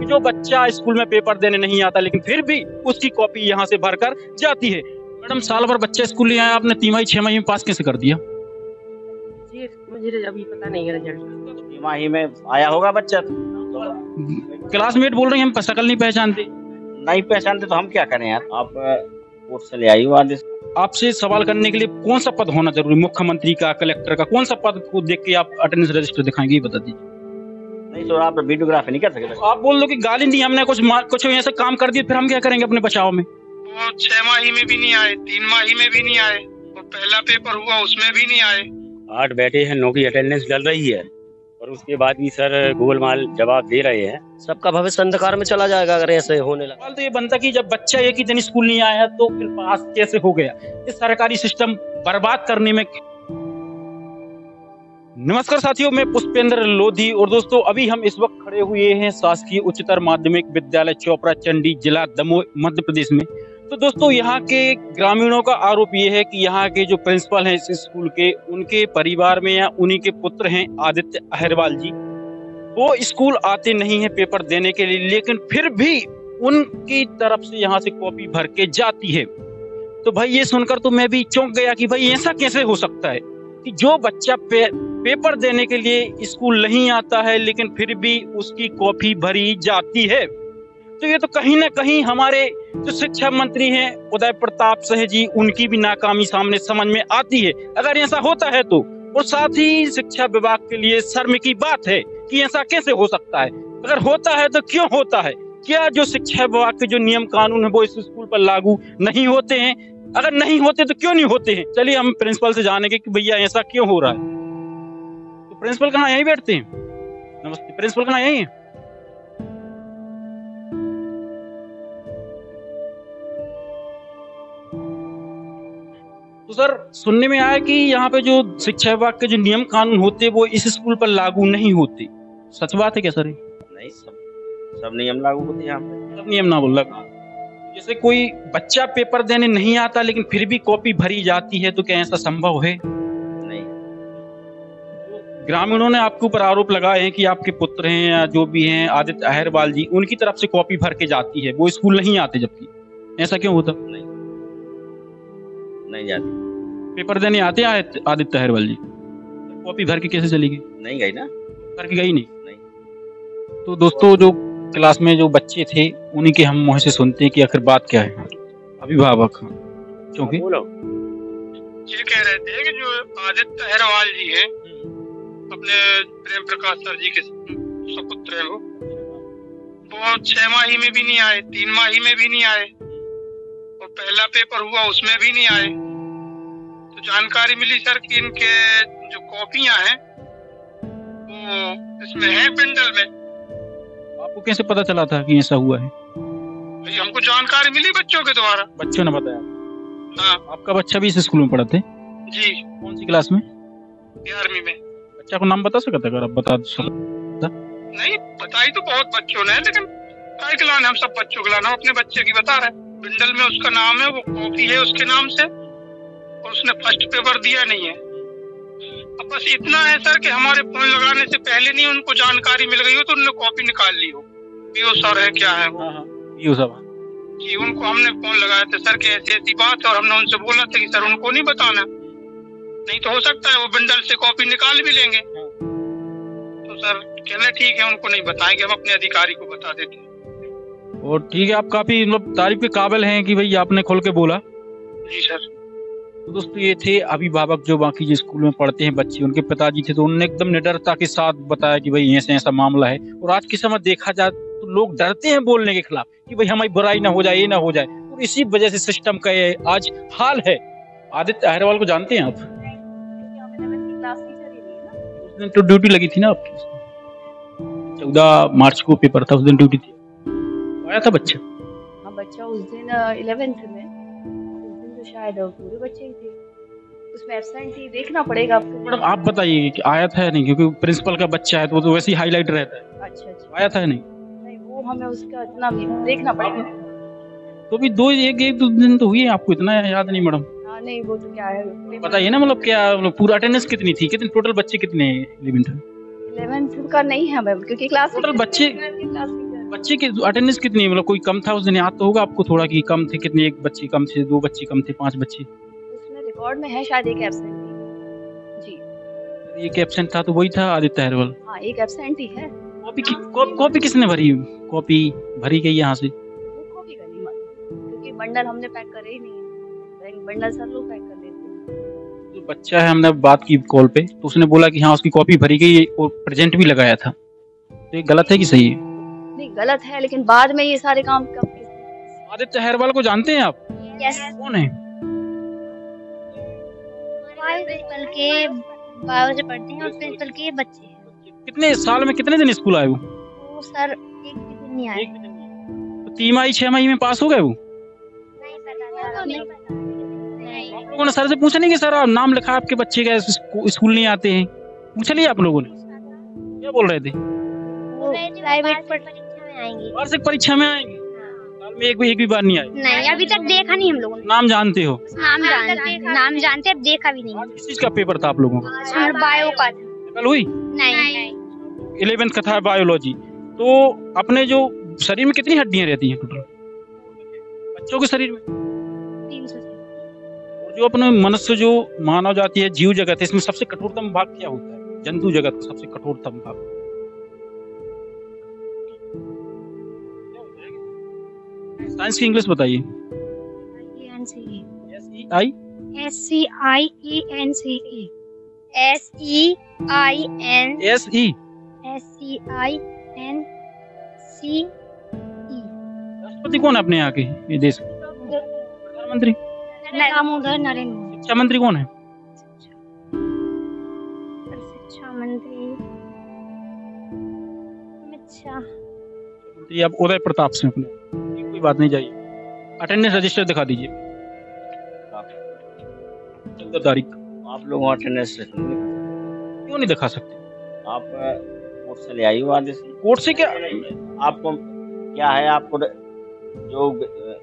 जो बच्चा स्कूल में पेपर देने नहीं आता लेकिन फिर भी उसकी कॉपी यहाँ से भरकर जाती है। मैडम साल भर बच्चा स्कूल नहीं आया, आपने तिमाही 6 महीने में पास कैसे कर दिया? जी मुझे अभी पता नहीं है रिजल्ट। तिमाही में आया होगा बच्चा। क्लासमेट बोल रहे हैं हम शक्ल नहीं पहचानते। नहीं पहचानते तो हम क्या करें यार। आप कोर्ट से ले आई हो आदेश। आपसे सवाल करने के लिए कौन सा पद होना जरूरी, मुख्यमंत्री का, कलेक्टर का, कौन सा पद को देख के आप अटेंडेंस रजिस्टर दिखाएंगे ये बता दीजिए। नहीं तो आप वीडियोग्राफी नहीं कर सकते। आप बोल दो कि गाली दी हमने, कुछ ऐसा काम कर दिया, फिर हम क्या करेंगे अपने बचाव में? वो 6 माही में भी नहीं आए, 3 माही में भी नहीं आए, और पहला पेपर हुआ उसमें भी नहीं आए। 8 बैठे हैं, 9 की अटेंडेंस डल रही है और उसके बाद भी सर गोलमाल जवाब दे रहे हैं। सबका भविष्य अंधकार में चला जाएगा अगर ऐसे होने लगा। सवाल तो ये बनता कि जब बच्चा एक ही दिन स्कूल नहीं आया तो फिर पास कैसे हो गया? इस सरकारी सिस्टम बर्बाद करने में। नमस्कार साथियों, मैं पुष्पेंद्र लोधी और दोस्तों अभी हम इस वक्त खड़े हुए हैं शासकीय उच्चतर माध्यमिक विद्यालय चोपड़ा चंडी, जिला दमोह, मध्य प्रदेश में। तो दोस्तों यहाँ के ग्रामीणों का आरोप ये है कि यहाँ के जो प्रिंसिपल हैं इस स्कूल के, उनके परिवार में या उन्हीं के पुत्र हैं आदित्य अहिरवाल जी, वो स्कूल आते नहीं है पेपर देने के लिए, लेकिन फिर भी उनकी तरफ से यहाँ से कॉपी भर के जाती है। तो भाई ये सुनकर तो मैं भी चौंक गया कि भाई ऐसा कैसे हो सकता है कि जो बच्चा पेपर देने के लिए स्कूल नहीं आता है लेकिन फिर भी उसकी कॉपी भरी जाती है। तो ये तो कहीं ना कहीं हमारे जो शिक्षा मंत्री हैं उदय प्रताप सिंह जी, उनकी भी नाकामी सामने समझ में आती है अगर ऐसा होता है तो। और साथ ही शिक्षा विभाग के लिए शर्म की बात है कि ऐसा कैसे हो सकता है। अगर होता है तो क्यों होता है? क्या जो शिक्षा विभाग के जो नियम कानून है वो इस स्कूल पर लागू नहीं होते हैं? अगर नहीं होते तो क्यों नहीं होते हैं? चलिए हम प्रिंसिपल से जानेंगे कि भैया ऐसा क्यों हो रहा है। तो प्रिंसिपल कहाँ यहीं बैठते हैं? नमस्ते, प्रिंसिपल कहाँ यहीं है? तो सर सुनने में आया कि यहाँ पे जो शिक्षा विभाग के जो नियम कानून होते वो इस स्कूल पर लागू नहीं होते, सच बात है क्या सर? नहीं, सब नियम लागू होते हैं यहाँ पे। सब नियम ना बोल रहा। जैसे कोई बच्चा पेपर देने नहीं आता लेकिन फिर भी कॉपी भरी जाती है, तो क्या ऐसा संभव है? नहीं। ग्रामीणों ने आपके ऊपर आरोप लगाए हैं कि आपके पुत्र हैं या जो भी हैं आदित्य अहिरवाल जी, उनकी तरफ से कॉपी भर के जाती है, वो स्कूल नहीं आते, जबकि ऐसा क्यों होता? नहीं जाती। पेपर देने आते हैं आदित्य अहिरवाल जी, कॉपी भर के कैसे चली गई? नहीं गई ना, भर के गई नहीं। तो दोस्तों जो क्लास में जो बच्चे थे उन्हीं के हम मुंह से सुनते हैं कि आखिर बात क्या है। अभिभावक क्योंकि ये कह रहे थे कि जो आदित्य अहिरवाल जी है अपने प्रेम प्रकाश सर जी के सुपुत्र है, वो 6 माही में भी नहीं आए, 3 माही में भी नहीं आए, और पहला पेपर हुआ उसमें भी नहीं आए। तो जानकारी मिली सर कि इनके जो कॉपियां हैं वो इसमें है पेंडल में। आपको कैसे पता चला था कि ऐसा हुआ है? भाई हमको जानकारी मिली बच्चों के द्वारा। बच्चों ने बताया? हाँ। आपका बच्चा भी इस स्कूल में पढ़ते? जी। कौन सी क्लास में? 11वीं में। बच्चा को नाम बता सकता अगर आप बता सकते? नहीं बताई तो बहुत बच्चों ने, लेकिन काय के लाने हम सब बच्चों के लाना, अपने बच्चे की बता रहे। बिंडल में उसका नाम है, वो कॉपी है उसके नाम से, और उसने फर्स्ट पेपर दिया नहीं है। अब बस इतना है सर कि हमारे फोन लगाने से पहले नहीं उनको जानकारी मिल गई हो तो उन्होंने कॉपी निकाल ली हो। पीओ सर है क्या है वो? पीओ साहब जी, उनको हमने फोन लगाया था सर कि ऐसी ऐसी बात है, और हमने उनसे बोला था कि सर उनको नहीं बताना, नहीं तो हो सकता है वो बिंडल से कॉपी निकाल भी लेंगे। तो सर कहना ठीक है, उनको नहीं बताएंगे, हम अपने अधिकारी को बता देते हैं। और ठीक है, आप काफी मतलब तारीफ के काबिल हैं कि भाई आपने खोल के बोला। जी सर। तो दोस्तों ये थे अभिभावक जो बाकी जो स्कूल में पढ़ते हैं बच्चे, उनके पिताजी थे, तो उन्होंने एकदम निडरता के साथ बताया कि भाई ऐसा ऐसा मामला है। और आज के समय देखा जाए तो लोग डरते हैं बोलने के खिलाफ कि भाई हमारी बुराई ना हो जाए, ये ना हो जाए, और इसी वजह से सिस्टम का ये आज हाल है। आदित्य अहिरवाल को जानते हैं आप? उस दिन तो ड्यूटी लगी थी ना आपकी, 14 मार्च को पेपर था, उस दिन ड्यूटी थी। आया था बच्चा? हाँ बच्चा उस दिन 11th में, उस दिन तो शायद पूरे बच्चे ही थे, उसमें एब्सेंट ही देखना पड़ेगा आपको। मैडम आप बताइए कि आया था या नहीं, क्योंकि प्रिंसिपल का बच्चा है तो वो तो वैसे ही हाईलाइट रहता है। अच्छा। आया था या नहीं? नहीं, वो हमें उसका इतना देखना पड़ेगा। तो भी एक दो दिन तो हुई है, आपको इतना याद नहीं मैडम? हाँ नहीं, वो तो क्या है बताइए ना, मतलब क्या मतलब पूरा अटेंडेंस कितनी थी, कितने टोटल बच्चे कितने हैं 11th का नहीं है मैम, क्योंकि क्लास टोटल बच्चे बच्चे की अटेंडेंस कितनी है? मतलब कोई कम था उस दिन, याद तो होगा आपको थोड़ा कि कम थे कितने? एक बच्चे कम थे, 2 बच्चे कम थे, 5 बच्चे? उसमें रिकॉर्ड में है शायद एक एब्सेंट जी। एक एब्सेंट था तो वही था आदित्य अहरवाल। हाँ एक एब्सेंट ही है। कॉपी किसने भरी? कॉपी भरी गई यहाँ से? वो कॉपी का नहीं मालूम, क्योंकि बंडल हमने पैक करे ही नहीं है, बंडल सर लोग पैक कर देते हैं। जो बच्चा है, हमने बात की कॉल पे तो उसने बोला कि हाँ उसकी कॉपी भरी गई और प्रेजेंट भी लगाया था। तो ये गलत है कि सही है? नहीं गलत है, लेकिन बाद में ये सारे काम कब? आदित्य अहरवाल को जानते हैं आप? यस। कौन है? प्रिंसिपल के बायो से पढ़ते हैं और प्रिंसिपल के बच्चे हैं। कितने साल में कितने दिन स्कूल आए वो? वो सर एक भी दिन नहीं आए। तो 3 6 में पास हो गए वो? नहीं पता, नहीं पता। आप लोगों ने सर से पूछा नहीं कि सर आप नाम लिखा आपके बच्चे का, स्कूल नहीं आते हैं? पूछा नहीं आप लोगों ने? क्या बोल रहे थे? वो प्राइवेट परीक्षा में आएंगे। वार्षिक परीक्षा में आएंगे? साल में एक भी बार नहीं आए? नहीं अभी तक देखा नहीं हम लोगों ने। नाम जानते हो? नाम जानते अब देखा भी नहीं। किस चीज का पेपर था आप लोगों का? हमारा बायो का। कल हुई? नहीं 11th का था बायोलॉजी। तो अपने जो शरीर में कितनी हड्डियां रहती हैं टोटल बच्चों के शरीर में? 300 से। और जो अपने मनुष्य, जो मानव जाति है, जीव जगत है, इसमें सबसे कठोरतम भाग क्या होता है? जंतु जगत का सबसे कठोरतम भाग साइंस की इंग्लिश बताइए। राष्ट्रपति कौन है अपने यहाँ के, ये देश के? प्रधानमंत्री? दामोदर नरेंद्र। शिक्षा मंत्री कौन है? शिक्षा मंत्री ये आप उदय प्रताप सिंह अपने, कोई बात नहीं, जाइए अटेंडेंस रजिस्टर दिखा दीजिए। 14 तारीख। आप लोग अटेंडेंस क्यों नहीं दिखा सकते? आप कोर्ट से ले आई हो आदेश? कोर्ट से क्या? आपको क्या है, आपको जो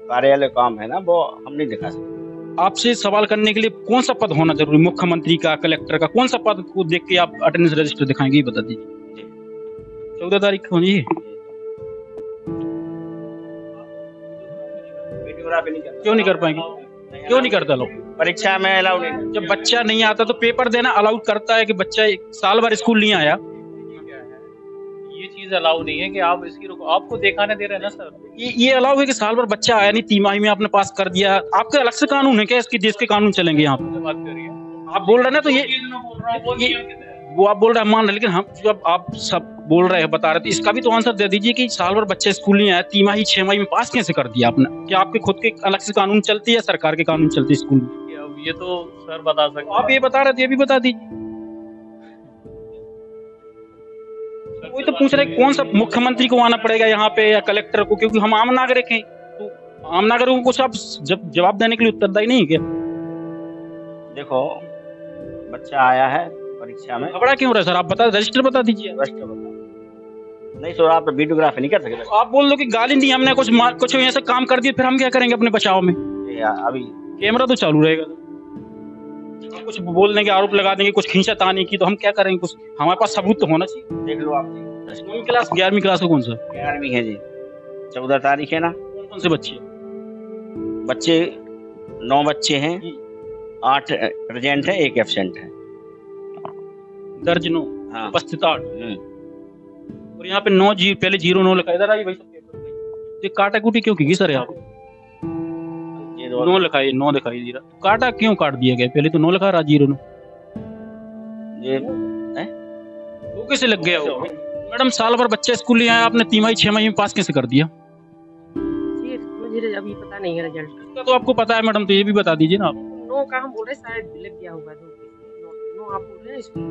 कार्यालय काम है ना वो हम नहीं दिखा सकते। आपसे सवाल करने के लिए कौन सा पद होना जरूरी? मुख्यमंत्री का, कलेक्टर का, कौन सा पद को देख के आप अटेंडेंस रजिस्टर दिखाएंगे, ये बता दीजिए। 14 तारीख को जी। क्यों नहीं कर पाएंगे? क्यों नहीं करता लोग? परीक्षा में अलाउ नहीं। जब बच्चा नहीं आता तो पेपर देना अलाउड करता है कि बच्चा एक साल भर स्कूल नहीं आया, ये चीज अलाउ नहीं है कि आप इसकी आपको दिखाने दे रहे हैं ना सर। ये अलाउ है कि साल भर बच्चा आया नहीं, तिमाही में आपने पास कर दिया। आपका अलग से कानून है क्या? इसके देश के कानून चलेंगे यहाँ पे? बात करिए, आप बोल रहे हैं ना, तो ये वो आप बोल रहे हैं मान रहे, लेकिन हम जब आप सब बोल रहे हैं, बता रहे थे, इसका भी तो आंसर दे दीजिए कि साल भर बच्चे स्कूल नहीं आया, तिमाही 6 माही में पास कैसे कर दिया आपने? क्या आपके खुद के अलग से कानून चलती है, सरकार के कानून चलते हैं स्कूल में? अब ये तो सर बता सकते हैं। आप ये बता रहे थे, ये भी बता दीजिए। वही तो पूछ रहे कौन सा मुख्यमंत्री को आना पड़ेगा यहाँ पे या कलेक्टर को, क्योंकि हम आम नागरिक हैं, तो आम नागरिकों को कुछ आप जब जवाब देने के लिए उत्तरदायी नहीं है क्या? देखो बच्चा आया है परीक्षा में, घबरा क्यों रहे सर? आप बता, रजिस्टर बता दीजिए। नहीं सर, आप वीडियोग्राफी नहीं कर सकते। आप बोल दो कि गाली दी हमने, कुछ ऐसा काम कर दिया, फिर हम क्या करेंगे अपने बचाव में? अभी कैमरा तो चालू रहेगा, कुछ बोलने के आरोप लगा देंगे, कुछ खींचातानी की, तो हम क्या करेंगे? कुछ हमारे पास सबूत तो होना चाहिए। देख लो आप, 11वीं क्लास का कौन सा? 11वीं है जी। 14 तारीख है ना। कौन से बच्चे? 9 बच्चे हैं, 8 प्रेजेंट है, 1 एब्सेंट है। दर्ज 9, हाँ। उपस्थित 8। और यहाँ पे 9 पहले 0 9 लिखा, इधर आई भाई सब पेपर। ये काटा कुटी क्यों की सर? यहाँ पे 9 लिखा है, 9 दिखाई दे रहा, काटा क्यों काट दिया गया? पहले तो 9 लिखा रहा, 0 9 ये वो कैसे लग गया? वो मैडम साल भर बच्चा स्कूल नहीं आया, आपने 3 माही 6 माही में पास कैसे कर दिया? जी मुझे अभी पता नहीं है रिजल्ट इसका तो आपको पता है मैडम, तो ये भी बता दीजिए ना आप। 9 का हम बोल रहे हैं, शायद लग गया होगा। 9 आप बोल रहे हैं, इसमें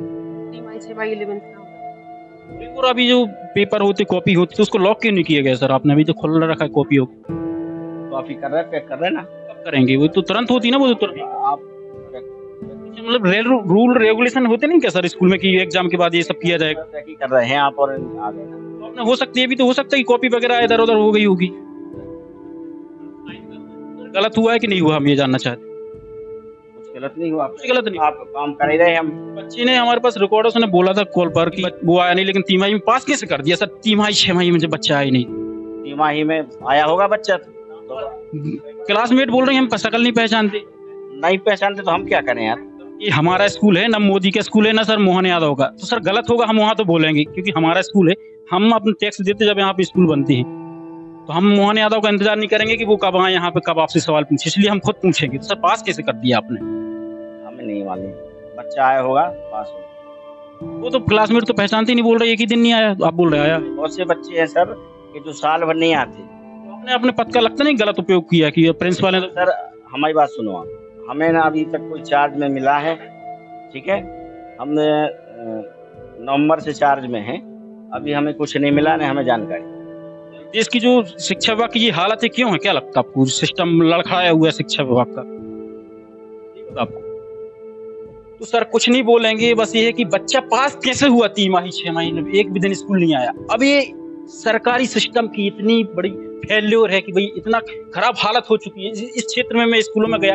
3 माही 6 माही 11 का होगा। और अभी जो पेपर होते, कॉपी होती, तो उसको लॉक क्यों नहीं किया गया सर? आपने अभी तो खुला रखा है कॉपी हो। कॉपी कर रहे हैं, पैक कर रहे हैं ना। कब करेंगे? वो तो तुरंत होती ना, वो तो तुरंत। आप मतलब रूल रेगुलेशन होते नहीं क्या सर स्कूल में कि एग्जाम के बाद ये सब किया जाएगा? कर रहे हैं आप, और आ गए ना। आपने हो सकती है, भी तो हो सकता है कि कॉपी वगैरह इधर उधर हो गई होगी। गलत हुआ है कि नहीं हुआ, हम ये जानना चाहते हैं। कुछ गलत नहीं हुआ, कुछ गलत नहीं, आप काम कर ही रहे। हम बच्चे ने हमारे पास रिकॉर्ड, उसने बोला था कॉल पर कि वो आया नहीं, लेकिन 3 माही में पास कैसे कर दिया सर? 3 माही 6 माही में जब बच्चा आया नहीं। तिमाही में आया होगा बच्चा। तो क्लासमेट बोल रहे हैं हम शकल नहीं पहचानते। नहीं पहचानते तो हम क्या करें यार। ये हमारा स्कूल है ना, मोदी का स्कूल है ना सर मोहन यादव का। तो सर गलत होगा, हम वहाँ तो बोलेंगे क्योंकि हमारा स्कूल है, हम अपने टैक्स देते जब यहाँ पे स्कूल बनती है। तो हम मोहन यादव का इंतजार नहीं करेंगे कि वो कब आए यहाँ पे, कब आपसे सवाल पूछे, इसलिए हम खुद पूछेंगे। तो सर पास कैसे कर दिया आपने? हमें नहीं मालूम, बच्चा आया होगा पास हो। वो तो क्लासमेट तो पहचानते ही नहीं, बोल रहे एक ही दिन नहीं आया, आप बोल रहे आया। बहुत से बच्चे हैं सर कि जो साल भर नहीं आते। आपने अपने पद का लगता नहीं गलत उपयोग किया कि प्रिंसिपल ने। सर हमारी बात सुनो आप, हमें ना अभी तक कोई चार्ज में मिला है, ठीक है। हमने नवंबर से चार्ज में है, अभी हमें कुछ नहीं मिला, नहीं हमें जानकारी। देश की जो शिक्षा विभाग की ये हालत है क्यों है, क्या लगता है आपको? सिस्टम लड़खड़ाया हुआ है शिक्षा विभाग का आपको। तो सर कुछ नहीं बोलेंगे, बस ये है कि बच्चा पास कैसे हुआ 3 माही 6 महीने एक भी दिन स्कूल नहीं आया। अब ये सरकारी सिस्टम की इतनी बड़ी फेल्योर है कि भाई इतना खराब हालत हो चुकी है इस क्षेत्र में। मैं स्कूलों में गया,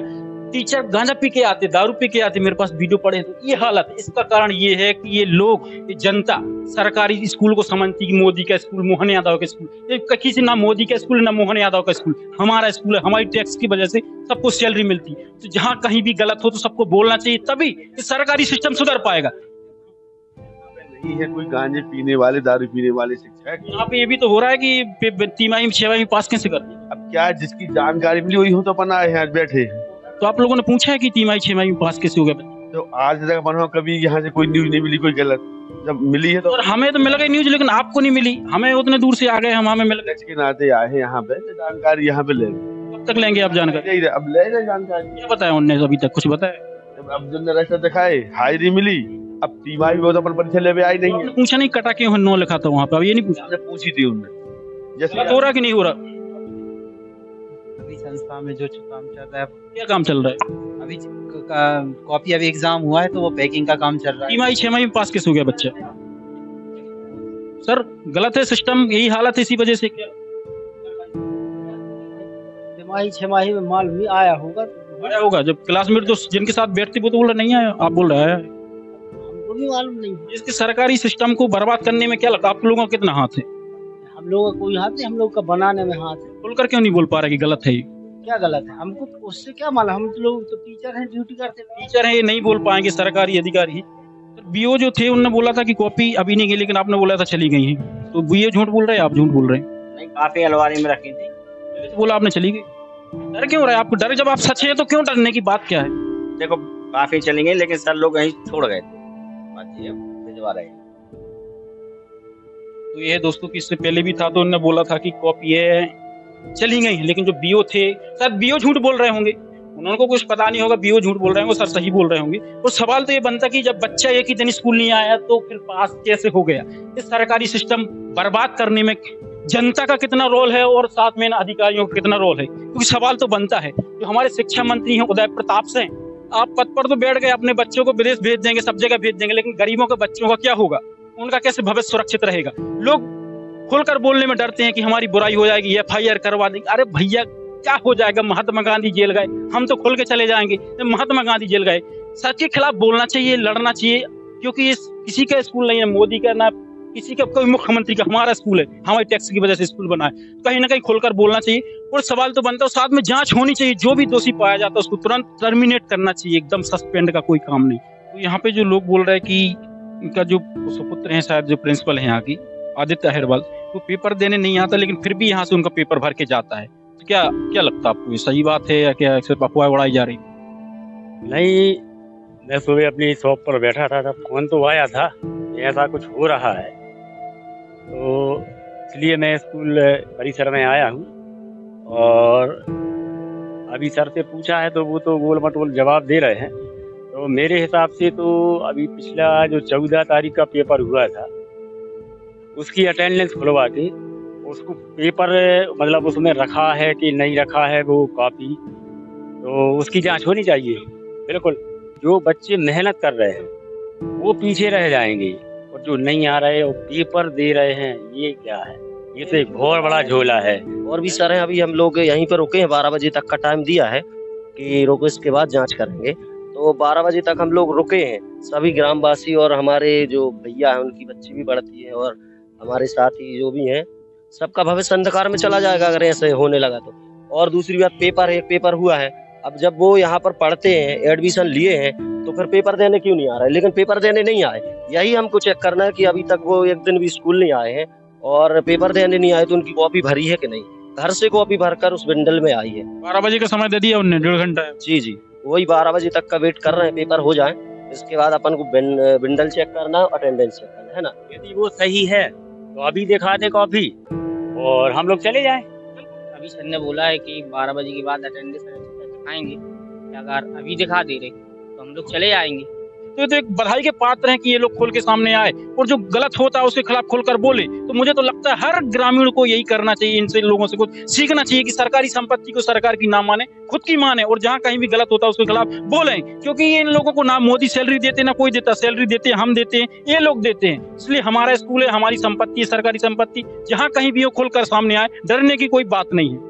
टीचर गांजा पी के आते, दारू पी के आते, मेरे पास वीडियो पड़े। तो ये हालत है। इसका कारण ये है कि ये लोग, ये जनता सरकारी स्कूल को समझती कि मोदी का स्कूल, मोहन यादव का स्कूल। कहीं से ना मोदी का स्कूल ना मोहन यादव का स्कूल, हमारा स्कूल है। हमारी टैक्स की वजह से सबको सैलरी मिलती है। तो जहाँ कहीं भी गलत हो तो सबको बोलना चाहिए, तभी ये सरकारी सिस्टम सुधर पाएगा। नहीं है कोई गांजे पीने वाले, दारू पीने वाले शिक्षक। यहाँ पे ये भी तो हो रहा है कि 3 माही 6 माही पास कैसे कर दिया। अब क्या जिसकी जानकारी मिली वही हो तो अपन आए हैं बैठे। तो आप लोगों ने पूछा है कि 3 माही 6 माही पास कैसे हो गया? तो आज तक अपन कभी यहाँ से कोई न्यूज नहीं मिली कोई गलत, जब मिली है तो। और हमें तो मिल गई न्यूज, लेकिन आपको नहीं मिली। हमें उतने दूर से आ गए, हमें मिल गए के नाते आए हैं यहाँ पे, जानकारी यहाँ पे ले। कब तक लेंगे आप जानकारी? अब ले जानकारी। क्या बताया उन्होंने अभी तक? कुछ बताया? अब जो रास्ता दिखाए हाजिरी मिली, अब तिमाही वो तो अपन परीक्षा ले आई नहीं है। पूछा नहीं कटा क्यों 9 लिखा था वहाँ पे? अब ये नहीं पूछा? पूछी थी उन्होंने। जैसे हो रहा कि नहीं हो रहा? अभी संस्था में जो काम चल रहा है। क्या काम चल रहा है? अभी कॉपी, अभी एग्जाम हुआ है तो वो पैकिंग का काम चल रहा है। 3 माही 6 माही में पास कैसे हो गया बच्चा? सर गलत है सिस्टम, यही हालत है इसी वजह से। क्या 6 माही में माल भी आया होगा? आया होगा। जब क्लासमेट तो जिनके साथ बैठते वो तो बोल रहे नहीं आया, आप बोल रहे आया। हमको भी मालूम नहीं। इसके सरकारी सिस्टम को बर्बाद करने में क्या लगता है आप लोगों का कितना हाथ है? हम लोगों का कोई हाथ नहीं, हम लोग का बनाने में हाथ है। खुलकर क्यों नहीं बोल पा रहे कि गलत है? क्या गलत है? हमको उससे क्या मालूम, हम लोग तो टीचर हैं, ड्यूटी करते हैं। टीचर है, ये नहीं बोल पाएंगे सरकारी अधिकारी। बीओ जो थे उन्होंने बोला था कि कॉपी अभी नहीं गई, लेकिन आपने बोला था चली गई है। तो बीओ झूठ बोल रहे हैं, आप झूठ बोल रहे हैं। नहीं, काफी अलमारी में रखी थी, तो बोला आपने चली गई। डर क्यों रहा है आपको? डर जब आप सच है तो क्यों डरने की बात क्या है? देखो काफी चली गई, लेकिन सर लोग यहीं छोड़ गए थे, भिजवा रहे। तो ये दोस्तों की इससे पहले भी था, तो उन्होंने बोला था कि कॉपी है चली गई, लेकिन जो बीओ थे, शायद बीओ झूठ बोल रहे होंगे, उनको कुछ पता नहीं होगा, बीओ झूठ बोल रहे होंगे, सर सही बोल रहे होंगे। और सवाल तो ये बनता कि जब बच्चा एक ही दिन स्कूल नहीं आया तो फिर पास कैसे हो गया? इस सरकारी सिस्टम बर्बाद करने में जनता का कितना रोल है और साथ में अधिकारियों का कितना रोल है? क्योंकि सवाल तो बनता है। जो हमारे शिक्षा मंत्री हैं उदय प्रताप सिंह, आप पद पर तो बैठ गए, अपने बच्चों को विदेश भेज देंगे, सब जगह भेज देंगे, लेकिन गरीबों के बच्चों का क्या होगा? उनका कैसे भविष्य सुरक्षित रहेगा? लोग खुलकर बोलने में डरते हैं कि हमारी बुराई हो जाएगी, FIR करवा देंगे। अरे भैया क्या हो जाएगा? महात्मा गांधी जेल गए, हम तो खुल के चले जाएंगे। महात्मा गांधी जेल गए। सच के खिलाफ बोलना चाहिए, लड़ना चाहिए, क्योंकि ये किसी का स्कूल नहीं है, मोदी का ना किसी का, कोई मुख्यमंत्री का, हमारा स्कूल है, हमारे टैक्स की वजह से स्कूल बना है। कहीं ना कहीं खुलकर बोलना चाहिए और सवाल तो बनता है, साथ में जांच होनी चाहिए। जो भी दोषी पाया जाता है उसको तुरंत टर्मिनेट करना चाहिए, एकदम सस्पेंड का कोई काम नहीं। तो यहाँ पे जो लोग बोल रहे हैं कि इनका जो सुपुत्र है, शायद जो प्रिंसिपल है यहाँ की, आदित्य अहिरवाल, वो पेपर देने नहीं आता, लेकिन फिर भी यहाँ से उनका पेपर भर के जाता है। तो क्या लगता है आपको, ये सही बात है या क्या सिर्फ अफवाह उड़ाई जा रही? नहीं, मैं सुबह अपनी शॉप पर बैठा था, तब फोन तो आया था ऐसा कुछ हो रहा है, तो इसलिए मैं स्कूल परिसर में आया हूँ। और अभी सर से पूछा है तो वो तो गोल मटोल जवाब दे रहे हैं। तो मेरे हिसाब से तो अभी पिछला जो 14 तारीख का पेपर हुआ था, उसकी अटेंडेंस खुलवा के उसको पेपर, मतलब उसमें रखा है कि नहीं रखा है वो कॉपी, तो उसकी जांच होनी चाहिए। बिल्कुल, जो बच्चे मेहनत कर रहे हैं वो पीछे रह जाएंगे, और जो नहीं आ रहे वो पेपर दे रहे हैं, ये क्या है? ये तो एक बहुत बड़ा झोला है। और भी सर हैं, अभी हम लोग यहीं पर रुके हैं, 12 बजे तक का टाइम दिया है कि रोको, इसके बाद जांच करेंगे। तो 12 बजे तक हम लोग रुके हैं, सभी ग्रामवासी और हमारे जो भैया हैं उनकी बच्ची भी पढ़ती है और हमारे साथी जो भी हैं, सबका भविष्य अंधकार में चला जाएगा अगर ऐसे होने लगा तो। और दूसरी बात, पेपर हुआ है, अब जब वो यहाँ पर पढ़ते हैं, एडमिशन लिए हैं, तो फिर पेपर देने क्यों नहीं आ रहे? लेकिन पेपर देने नहीं आए, यही हमको चेक करना है कि अभी तक वो एक दिन भी स्कूल नहीं आए हैं और पेपर देने नहीं आए तो उनकी कॉपी भरी है कि नहीं। घर से कॉपी भरकर उस बिंडल में आई है। 12 बजे का समय दे दिया उन्होंने, 1.5 घंटा है। जी, वही 12 बजे तक का वेट कर रहे हैं, पेपर हो जाए, इसके बाद अपन को बिंडल चेक करना, अटेंडेंस चेक करना है ना। यदि वो सही है तो अभी दिखा दे कॉपी और हम लोग चले जाएं। अभी सर ने बोला है कि 12 बजे के बाद अटेंडेंस दिखाएंगे, अगर अभी दिखा दे रहे तो हम लोग चले आएंगे। तो ये तो एक बधाई के पात्र हैं कि ये लोग खोल के सामने आए और जो गलत होता है उसके खिलाफ खोलकर बोले। तो मुझे तो लगता है हर ग्रामीण को यही करना चाहिए, इनसे लोगों से कुछ सीखना चाहिए कि सरकारी संपत्ति को सरकार की ना माने, खुद की माने और जहाँ कहीं भी गलत होता है उसके खिलाफ बोलें। क्योंकि ये इन लोगों को ना मोदी सैलरी देते ना कोई देता, सैलरी देते हम देते हैं, ये लोग देते हैं। इसलिए हमारा स्कूल है, हमारी संपत्ति है, सरकारी संपत्ति, जहाँ कहीं भी हो खोलकर सामने आए, डरने की कोई बात नहीं है।